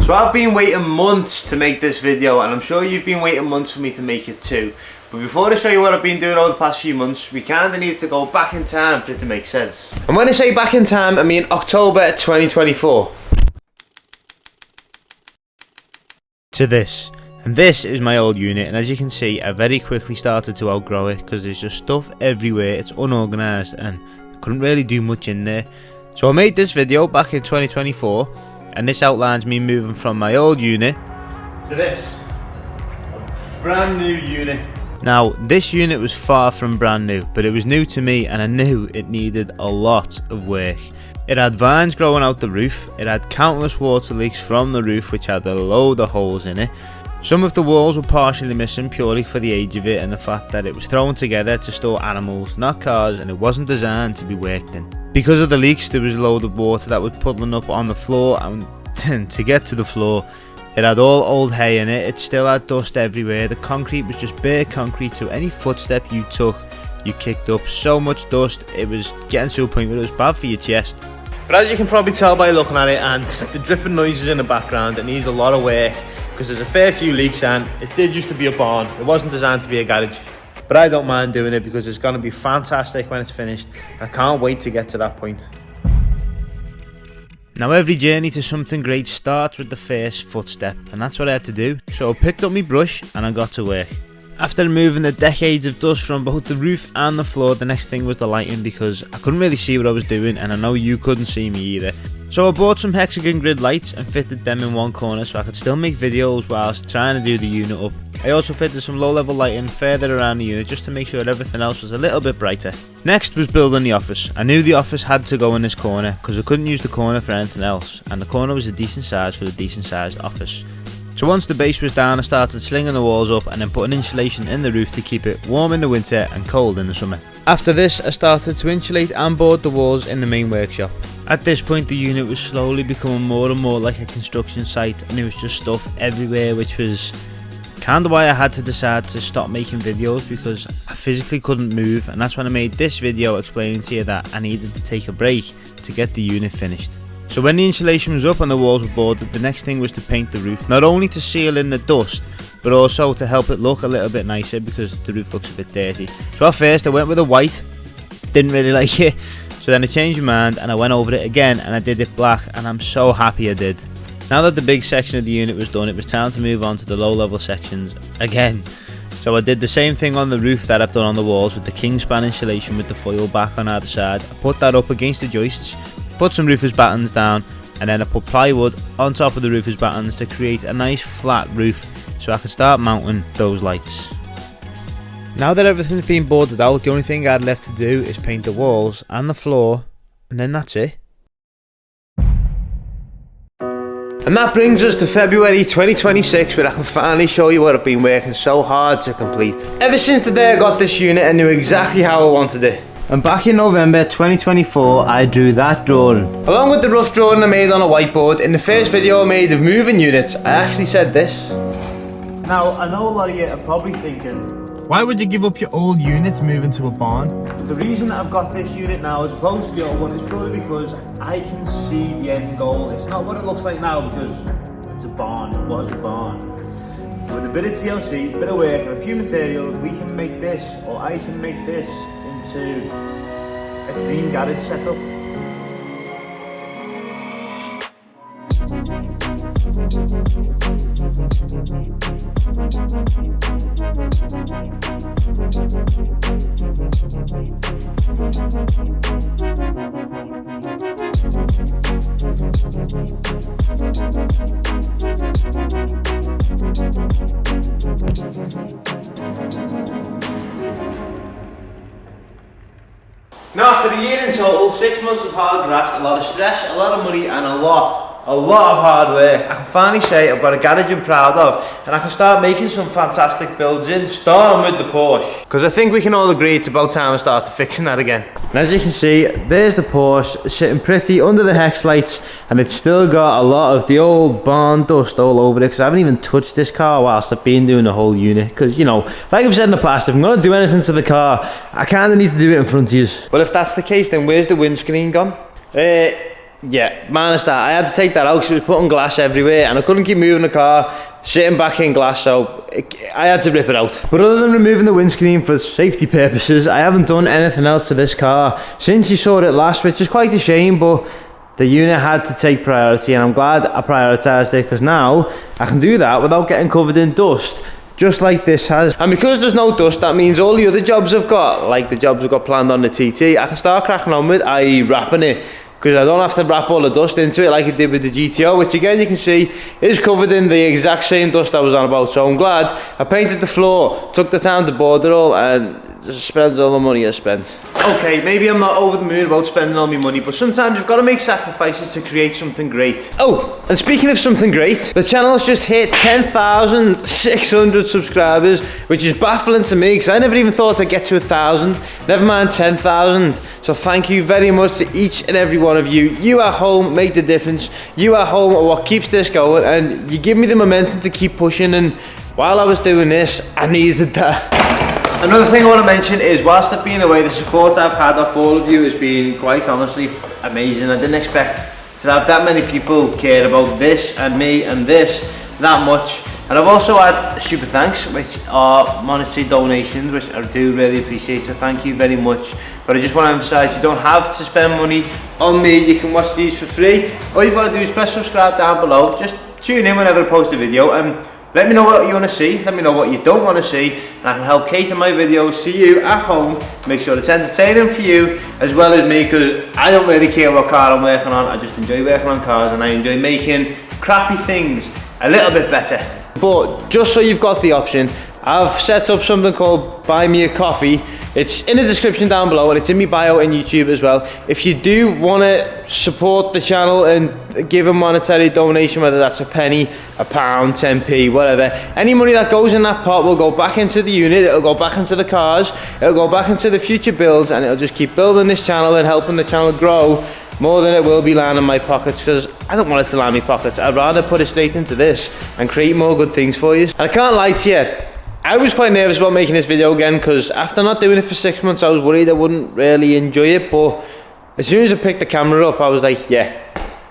So I've been waiting months to make this video, and I'm sure you've been waiting months for me to make it too. But before I show you what I've been doing over the past few months, we kind of need to go back in time for it to make sense. And when I say back in time, I mean October 2024. To this. And this is my old unit, and as you can see, I very quickly started to outgrow it because there's just stuff everywhere, it's unorganised, and I couldn't really do much in there. So I made this video back in 2024, and this outlines me moving from my old unit to this, a brand new unit. Now, this unit was far from brand new, but it was new to me, and I knew it needed a lot of work. It had vines growing out the roof, it had countless water leaks from the roof which had a load of holes in it. Some of the walls were partially missing purely for the age of it and the fact that it was thrown together to store animals, not cars, and it wasn't designed to be worked in. Because of the leaks, there was a load of water that was puddling up on the floor, and to get to the floor, it had all old hay in it, it still had dust everywhere, the concrete was just bare concrete, so any footstep you took, you kicked up so much dust, it was getting to a point where it was bad for your chest. But as you can probably tell by looking at it and the dripping noises in the background, it needs a lot of work. Because there's a fair few leaks, and it did used to be a barn. It wasn't designed to be a garage. But I don't mind doing it because it's going to be fantastic when it's finished. I can't wait to get to that point. Now every journey to something great starts with the first footstep, and that's what I had to do. So I picked up my brush and I got to work. After removing the decades of dust from both the roof and the floor, the next thing was the lighting because I couldn't really see what I was doing, and I know you couldn't see me either. So I bought some hexagon grid lights and fitted them in one corner so I could still make videos whilst trying to do the unit up. I also fitted some low level lighting further around the unit just to make sure everything else was a little bit brighter. Next was building the office. I knew the office had to go in this corner because I couldn't use the corner for anything else, and the corner was a decent size for a decent sized office. So once the base was down, I started slinging the walls up and then putting insulation in the roof to keep it warm in the winter and cold in the summer. After this, I started to insulate and board the walls in the main workshop. At this point, the unit was slowly becoming more and more like a construction site, and there was just stuff everywhere, which was kind of why I had to decide to stop making videos because I physically couldn't move, and that's when I made this video explaining to you that I needed to take a break to get the unit finished. So when the insulation was up and the walls were boarded, the next thing was to paint the roof, not only to seal in the dust, but also to help it look a little bit nicer because the roof looks a bit dirty. So at first I went with a white, didn't really like it, so then I changed my mind and I went over it again and I did it black, and I'm so happy I did. Now that the big section of the unit was done, it was time to move on to the low level sections again. So I did the same thing on the roof that I've done on the walls with the Kingspan insulation with the foil back on either side. I put that up against the joists, put some roofers battens down, and then I put plywood on top of the roofers battens to create a nice flat roof so I could start mounting those lights. Now that everything's been boarded out, the only thing I had left to do is paint the walls and the floor, and then that's it. And that brings us to February 2026, where I can finally show you what I've been working so hard to complete. Ever since the day I got this unit, I knew exactly how I wanted it. And back in November 2024, I drew that drawing. Along with the rough drawing I made on a whiteboard, in the first video I made of moving units, I actually said this. Now, I know a lot of you are probably thinking, why would you give up your old units moving to a barn? But the reason I've got this unit now as opposed to the old one is purely because I can see the end goal. It's not what it looks like now because it's a barn, it was a barn. With a bit of TLC, a bit of work and a few materials, we can make this, or I can make this, into a dream garage setup. Now after a year in total, 6 months of hard graft, a lot of stress, a lot of money and a lot of hard work, I can finally say I've got a garage I'm proud of, and I can start making some fantastic builds in, starting with the Porsche. Because I think we can all agree it's about time I started fixing that again. And as you can see, there's the Porsche sitting pretty under the hex lights, and it's still got a lot of the old barn dust all over it because I haven't even touched this car whilst I've been doing the whole unit. Because, you know, like I've said in the past, if I'm going to do anything to the car, I kind of need to do it in front of you. Well, if that's the case, then where's the windscreen gone? Yeah, minus that. I had to take that out because it was putting glass everywhere and I couldn't keep moving the car, sitting back in glass, so I had to rip it out. But other than removing the windscreen for safety purposes, I haven't done anything else to this car since you saw it last, which is quite a shame, but the unit had to take priority and I'm glad I prioritised it because now I can do that without getting covered in dust, just like this has. And because there's no dust, that means all the other jobs I've got, like the jobs I've got planned on the TT, I can start cracking on with, i.e. wrapping it, because I don't have to wrap all the dust into it like I did with the GTO, which again you can see is covered in the exact same dust I was on about. So I'm glad I painted the floor, took the time to board it all, and just spent all the money I spent. Okay, maybe I'm not over the moon about spending all my money, but sometimes you've got to make sacrifices to create something great. Oh, and speaking of something great, the channel's just hit 10,600 subscribers, which is baffling to me because I never even thought I'd get to 1,000, never mind 10,000. So thank you very much to each and every one of you. You at home make the difference. You at home are what keeps this going, and you give me the momentum to keep pushing, and while I was doing this, I needed that. Another thing I want to mention is, whilst I've been away, the support I've had off all of you has been quite honestly amazing. I didn't expect to have that many people care about this and me and this that much. And I've also had super thanks, which are monetary donations, which I do really appreciate, so thank you very much. But I just want to emphasise, you don't have to spend money on me, you can watch these for free. All you've got to do is press subscribe down below, just tune in whenever I post a video, and let me know what you want to see, let me know what you don't want to see, and I can help cater my videos to you at home, make sure it's entertaining for you, as well as me, because I don't really care what car I'm working on, I just enjoy working on cars, and I enjoy making crappy things a little bit better. But just so you've got the option, I've set up something called Buy Me a Coffee. It's in the description down below and it's in my bio in YouTube as well. If you do want to support the channel and give a monetary donation, whether that's a penny, a pound, 10p, whatever, any money that goes in that pot will go back into the unit, it'll go back into the cars, it'll go back into the future builds, and it'll just keep building this channel and helping the channel grow more than it will be lying in my pockets, because I don't want it to line my pockets. I'd rather put it straight into this and create more good things for you. And I can't lie to you, I was quite nervous about making this video again, because after not doing it for 6 months, I was worried I wouldn't really enjoy it. But as soon as I picked the camera up, I was like, yeah,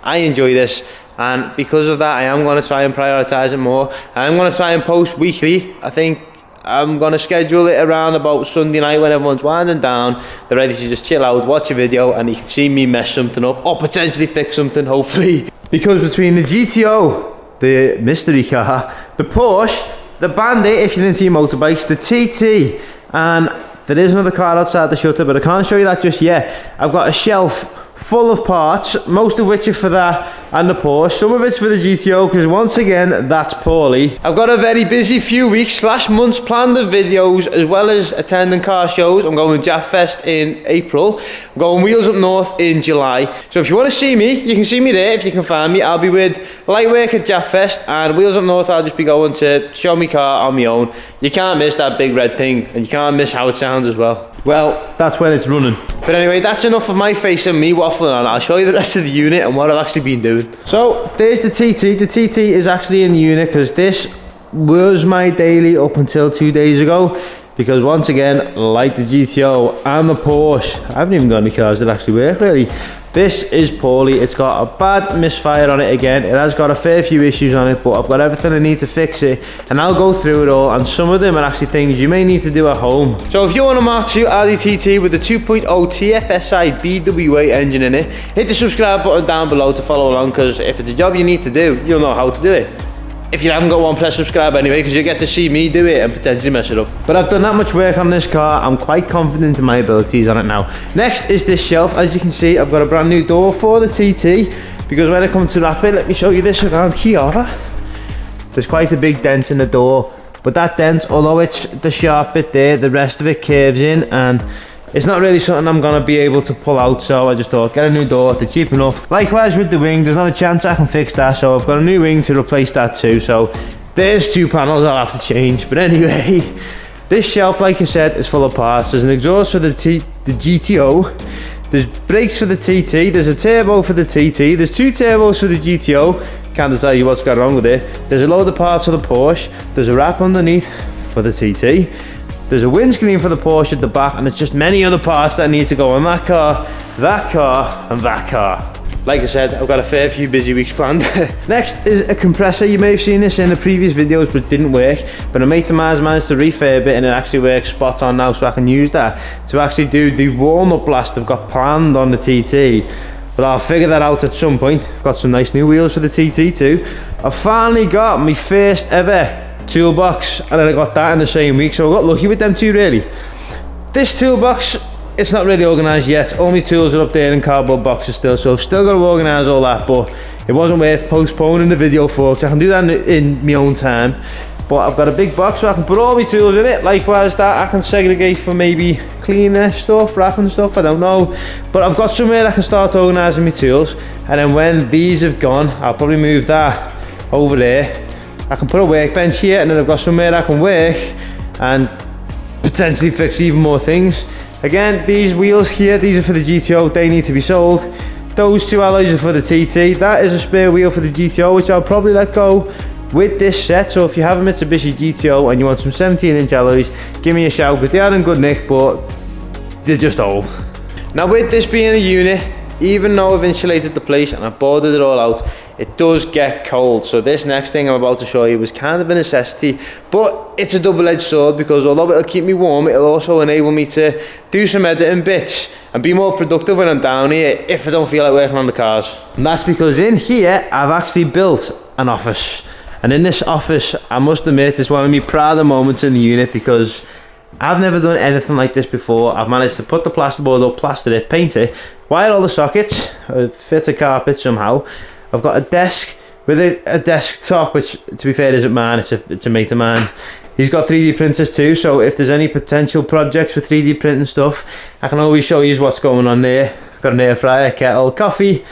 I enjoy this. And because of that, I am going to try and prioritise it more. I'm going to try and post weekly. I think I'm going to schedule it around about Sunday night when everyone's winding down, they're ready to just chill out, watch a video, and you can see me mess something up, or potentially fix something, hopefully. Because between the GTO, the mystery car, the Porsche, the Bandit, if you're into your motorbikes, the TT, and there is another car outside the shutter, but I can't show you that just yet. I've got a shelf full of parts, most of which are for that and the Porsche, some of it's for the GTO, because once again, that's poorly. I've got a very busy few weeks / months planned of videos, as well as attending car shows. I'm going to Jaff Fest in April, I'm going Wheels Up North in July. So if you want to see me, you can see me there if you can find me. I'll be with Lightwork at Jaff Fest, and Wheels Up North I'll just be going to show me car on my own. You can't miss that big red thing, and you can't miss how it sounds as well. Well, that's when it's running. But anyway, that's enough of my face and me waffling on. I'll show you the rest of the unit and what I've actually been doing. So, there's the TT. The TT is actually in the unit because this was my daily up until 2 days ago. Because once again, like the GTO and the Porsche, I haven't even got any cars that actually work really. This is poorly. It's got a bad misfire on it again. It has got a fair few issues on it, but I've got everything I need to fix it, and I'll go through it all, and some of them are actually things you may need to do at home. So if you want a Mark II Audi TT with the 2.0 TFSI BWA engine in it, hit the subscribe button down below to follow along, because if it's a job you need to do, you'll know how to do it. If you haven't got one, press subscribe anyway, because you get to see me do it and potentially mess it up. But I've done that much work on this car, I'm quite confident in my abilities on it now. Next is this shelf. As you can see, I've got a brand new door for the TT, because when I come to wrap it, let me show you this around here. There's quite a big dent in the door, but that dent, although it's the sharp bit there, the rest of it curves in, and it's not really something I'm going to be able to pull out, so I just thought, get a new door, they're cheap enough. Likewise with the wing, there's not a chance I can fix that, so I've got a new wing to replace that too. So there's 2 panels I'll have to change. But anyway, this shelf, like I said, is full of parts. There's an exhaust for the GTO, there's brakes for the TT, there's a turbo for the TT, there's 2 turbos for the GTO, can't tell you what's going wrong with it. There's a load of parts for the Porsche, there's a wrap underneath for the TT, there's a windscreen for the Porsche at the back, and there's just many other parts that need to go on that car, and that car. like I said, I've got a fair few busy weeks planned. Next is a compressor. You may have seen this in the previous videos, but it didn't work. But a mate of mine managed to refurb it, and it actually works spot on now, so I can use that to actually do the warm-up blast I've got planned on the TT. But I'll figure that out at some point. I've got some nice new wheels for the TT too. I finally got my first ever toolbox, and then I got that in the same week, so I got lucky with them two really. This toolbox, it's not really organised yet. All my tools are up there in cardboard boxes still, so I've still got to organise all that, but it wasn't worth postponing the video for, because I can do that in my own time. But I've got a big box so I can put all my tools in it. Likewise, that I can segregate for maybe cleaner stuff, wrapping stuff, I don't know. But I've got somewhere I can start organising my tools, and then when these have gone, I'll probably move that over there. I can put a workbench here, and then I've got somewhere I can work and potentially fix even more things. Again, these wheels here, these are for the GTO, they need to be sold. Those two alloys are for the TT. That is a spare wheel for the GTO, which I'll probably let go with this set. So if you have a Mitsubishi GTO and you want some 17-inch alloys, give me a shout, because they are in good nick, but they're just old. Now with this being a unit, even though I've insulated the place and I've boarded it all out, it does get cold. So this next thing I'm about to show you was kind of a necessity, but it's a double-edged sword, because although it'll keep me warm, it'll also enable me to do some editing bits and be more productive when I'm down here if I don't feel like working on the cars. And that's because in here I've actually built an office, and in this office, I must admit, it's one of my prouder moments in the unit, because I've never done anything like this before. I've managed to put the plasterboard up, plaster it, paint it, wire all the sockets, fit a carpet somehow. I've got a desk with a desktop, which to be fair isn't mine, it's a mate of mine. He's got 3D printers too, so if there's any potential projects for 3D printing stuff, I can always show you what's going on there. I've got an air fryer, kettle, coffee,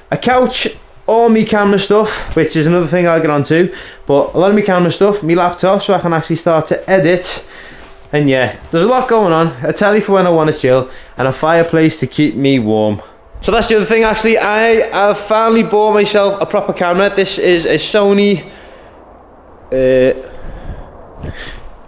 a couch, all my camera stuff, which is another thing I'll get onto, but a lot of my camera stuff, my laptop, so I can actually start to edit. And yeah, there's a lot going on. A telly for when I want to chill, and a fireplace to keep me warm. So that's the other thing actually, I've finally bought myself a proper camera. This is a Sony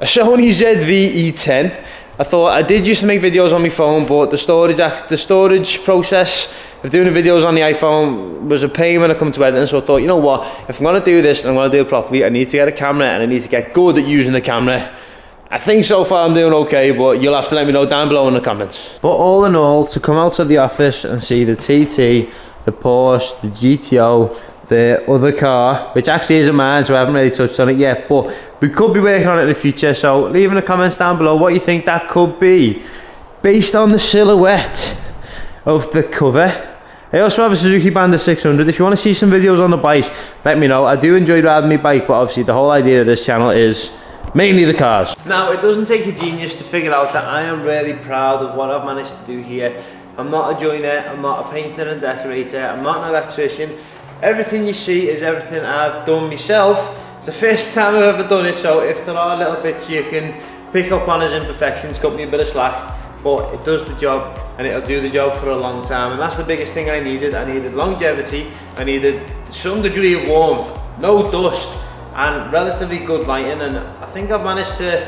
ZV-E10. I thought I did used to make videos on my phone, but the storage process of doing the videos on the iPhone was a pain when it comes to editing. So I thought, you know what, if I'm going to do this and I'm going to do it properly, I need to get a camera, and I need to get good at using the camera. I think so far I'm doing okay, but you'll have to let me know down below in the comments. But all in all, to come out of the office and see the TT, the Porsche, the GTO, the other car, which actually isn't mine, so I haven't really touched on it yet, but we could be working on it in the future, so leave in the comments down below what you think that could be, based on the silhouette of the cover. I also have a Suzuki Bandit 600. If you want to see some videos on the bike, let me know. I do enjoy riding my bike, but obviously the whole idea of this channel is mainly the cars. Now, it doesn't take a genius to figure out that I am really proud of what I've managed to do here. I'm not a joiner, I'm not a painter and decorator, I'm not an electrician. Everything you see is everything I've done myself. It's the first time I've ever done it, so if there are little bits you can pick up on as imperfections, cut me a bit of slack. But it does the job, and it'll do the job for a long time, and that's the biggest thing I needed. I needed longevity, I needed some degree of warmth, no dust, and relatively good lighting, and I think I've managed to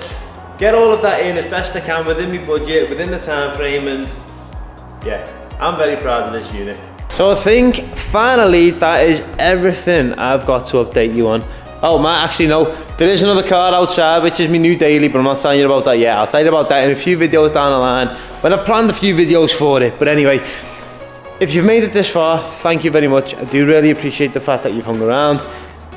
get all of that in as best I can within my budget, within the time frame, and yeah, I'm very proud of this unit. So I think finally that is everything I've got to update you on. Oh man, actually no, there is another car outside which is my new daily, but I'm not telling you about that yet. I'll tell you about that in a few videos down the line when I've planned a few videos for it. But anyway, if you've made it this far, thank you very much. I do really appreciate the fact that you've hung around.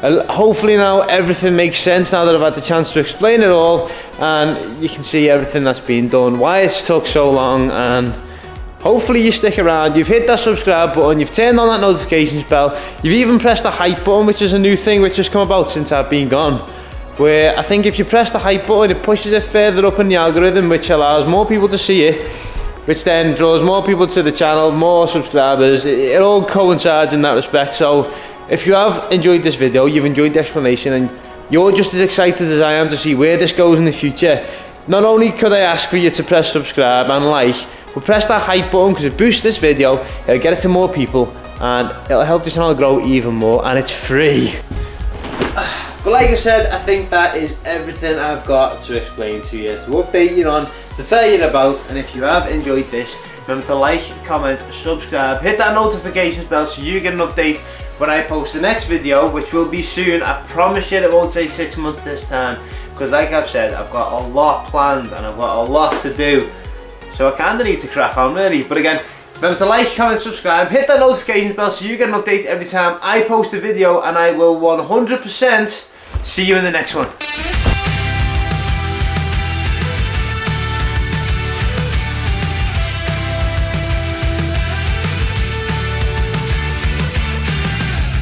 Hopefully now everything makes sense now that I've had the chance to explain it all, and you can see everything that's been done, why it's took so long, and hopefully you stick around. You've hit that subscribe button, you've turned on that notifications bell, you've even pressed the hype button, which is a new thing which has come about since I've been gone, where I think if you press the hype button, it pushes it further up in the algorithm, which allows more people to see it, which then draws more people to the channel, more subscribers. It all coincides in that respect. So if you have enjoyed this video, you've enjoyed the explanation, and you're just as excited as I am to see where this goes in the future, not only could I ask for you to press subscribe and like, but press that hype button, because it boosts this video, it'll get it to more people, and it'll help the channel grow even more, and it's free. But like I said, I think that is everything I've got to explain to you, to update you on, to tell you about, and if you have enjoyed this, Remember to like, comment, subscribe, hit that notifications bell so you get an update when I post the next video, which will be soon. I promise you it won't take 6 months this time, because like I've said, I've got a lot planned and I've got a lot to do. So I kind of need to crack on really. But again, remember to like, comment, subscribe, hit that notifications bell so you get an update every time I post a video, and I will 100% see you in the next one.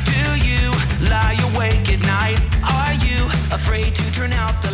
Do you lie awake at night? Are you afraid to turn out the